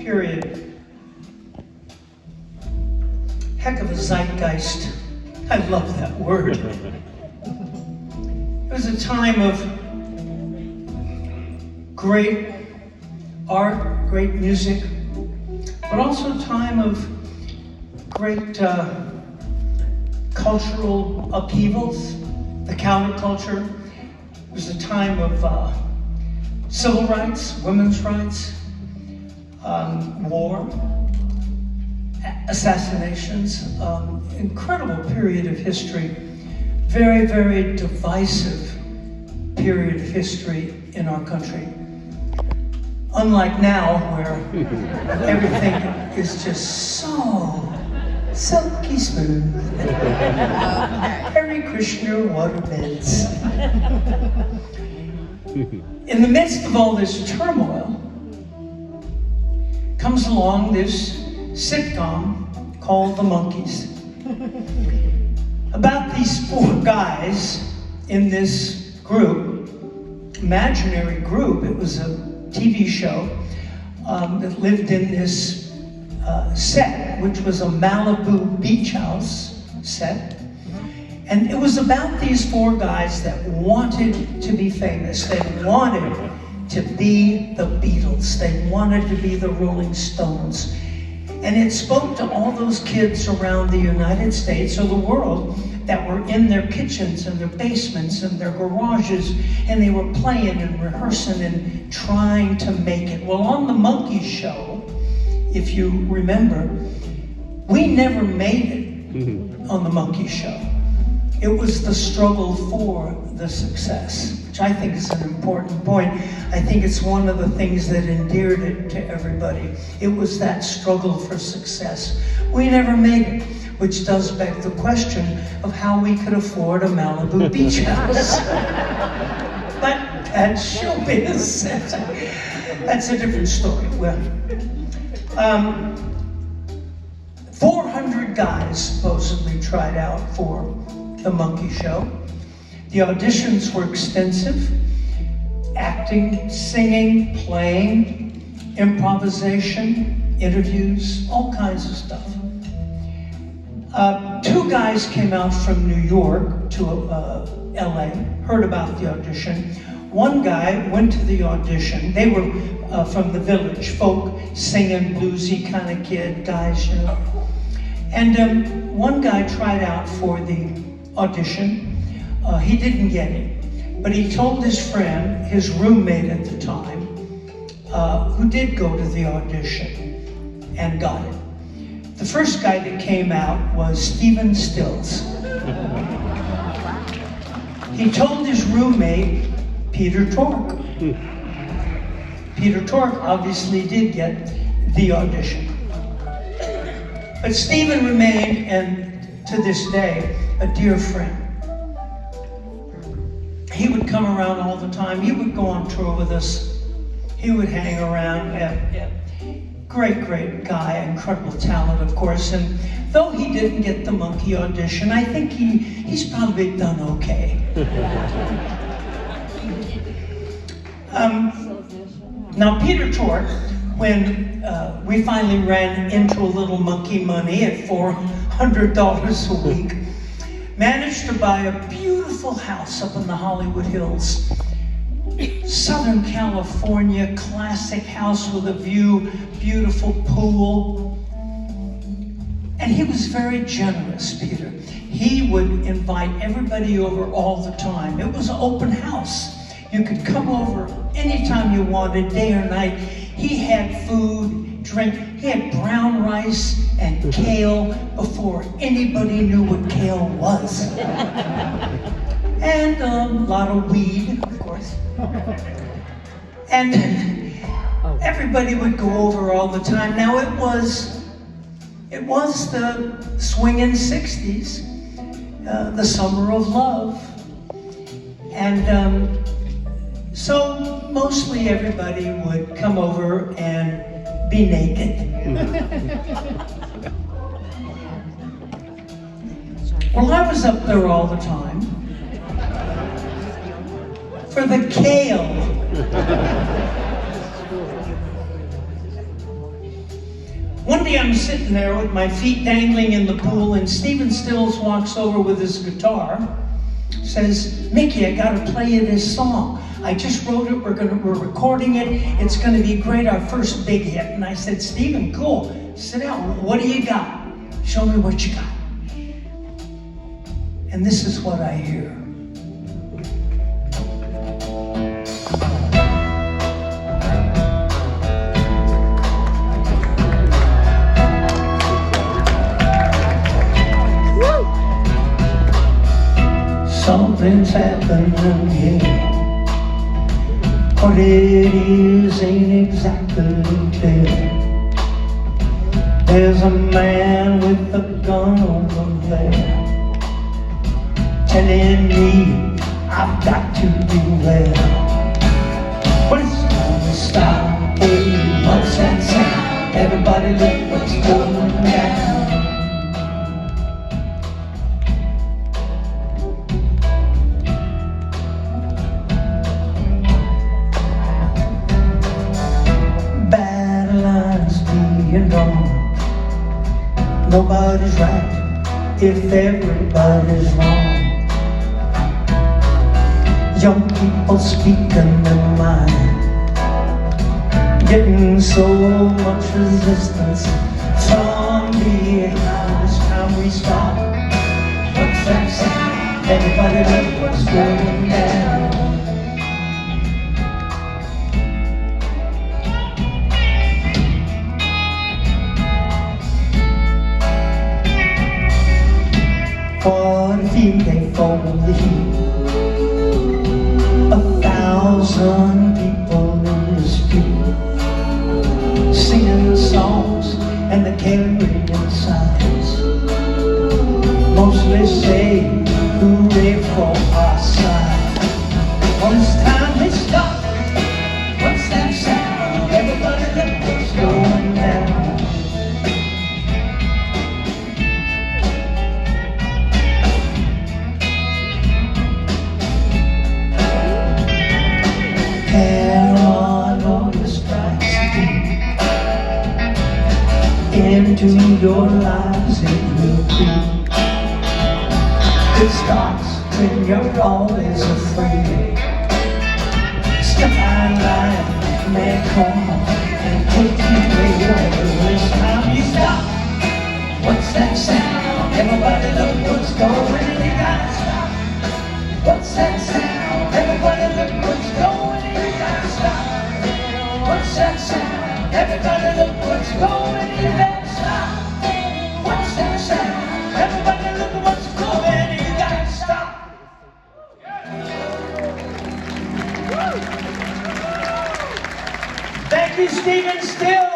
period. Heck of a zeitgeist. I love that word. It was a time of great art, great music, but also a time of great cultural upheavals, the counterculture. It was a time of civil rights, women's rights, war, assassinations, incredible period of history, very, very divisive period of history in our country. Unlike now, where everything is just so silky smooth. Hare Krishna waterbeds. In the midst of all this turmoil, comes along this sitcom called The Monkees. About these four guys in this group, imaginary group. It was a TV show that lived in this set, which was a Malibu beach house set. And it was about these four guys that wanted to be famous. They wanted to be the Beatles. They wanted to be the Rolling Stones. And it spoke to all those kids around the United States or the world that were in their kitchens and their basements and their garages, and they were playing and rehearsing and trying to make it. Well, on the Monkees show, if you remember, we never made it on the Monkees show. It was the struggle for the success, which I think is an important point. I think it's one of the things that endeared it to everybody. It was that struggle for success. We never made it, which does beg the question of how we could afford a Malibu beach house. But that's showbiz. That's a different story. Well, 400 guys supposedly tried out for the Monkees show. The auditions were extensive. Acting, singing, playing, improvisation, interviews, all kinds of stuff. Two guys came out from New York to LA, heard about the audition. One guy went to the audition. They were from the Village, folk, singing, bluesy kind of kid guys, you know. And one guy tried out for the audition. He didn't get it, but he told his friend, his roommate at the time, who did go to the audition and got it. The first guy that came out was Stephen Stills. He told his roommate, Peter Tork. Peter Tork obviously did get the audition. But Stephen remained, and to this day, a dear friend. He would come around all the time. He would go on tour with us. He would hang around. Great, great guy, incredible talent, of course. And though he didn't get the Monkee audition, I think he's probably done okay. Now, Peter Tork, when we finally ran into a little monkey money at $400 a week, managed to buy a beautiful house up in the Hollywood Hills. Southern California, classic house with a view, beautiful pool. And he was very generous, Peter. He would invite everybody over all the time. It was an open house. You could come over anytime you wanted, day or night. He had food, drink. He had brown rice and kale before anybody knew what kale was. And a lot of weed, of course. And everybody would go over all the time. Now it was the swinging 60s, the summer of love. And so mostly everybody would come over and be naked. Well, I was up there all the time for the kale. One day I'm sitting there with my feet dangling in the pool, and Stephen Stills walks over with his guitar, says, "Mickey, I gotta play you this song. I just wrote it, we're recording it, it's gonna be great, our first big hit." And I said, "Stephen, cool, sit down, what do you got? Show me what you got." And this is what I hear. Something's happening here. What it is ain't exactly clear. There's a man with a gun over there, telling me I've got to beware. But it's time to stop. Hey, what's that sound? Everybody look what's going down. Nobody's right if everybody's wrong. Young people speaking their mind, getting so much resistance from behind. It's time we stop. What's that sound? Everybody look what's going down. What if they fold the heat? 1,000 people in the street, singing songs and they're carrying signs, mostly say hooray for our side. Well, it's time we stop. What's that sound? Everybody look what's going down. Into your lives it will creep. It starts when you're always afraid. Step out of line, may come and take you away. It's time you stop. What's that sound? Everybody look what's going. You gotta stop. What's that sound? Everybody look what's going. You gotta stop. What's that sound? Everybody look what's going. You gotta stop. What's that sound? Everybody look what's going. You gotta stop. Thank you, Stephen Stills.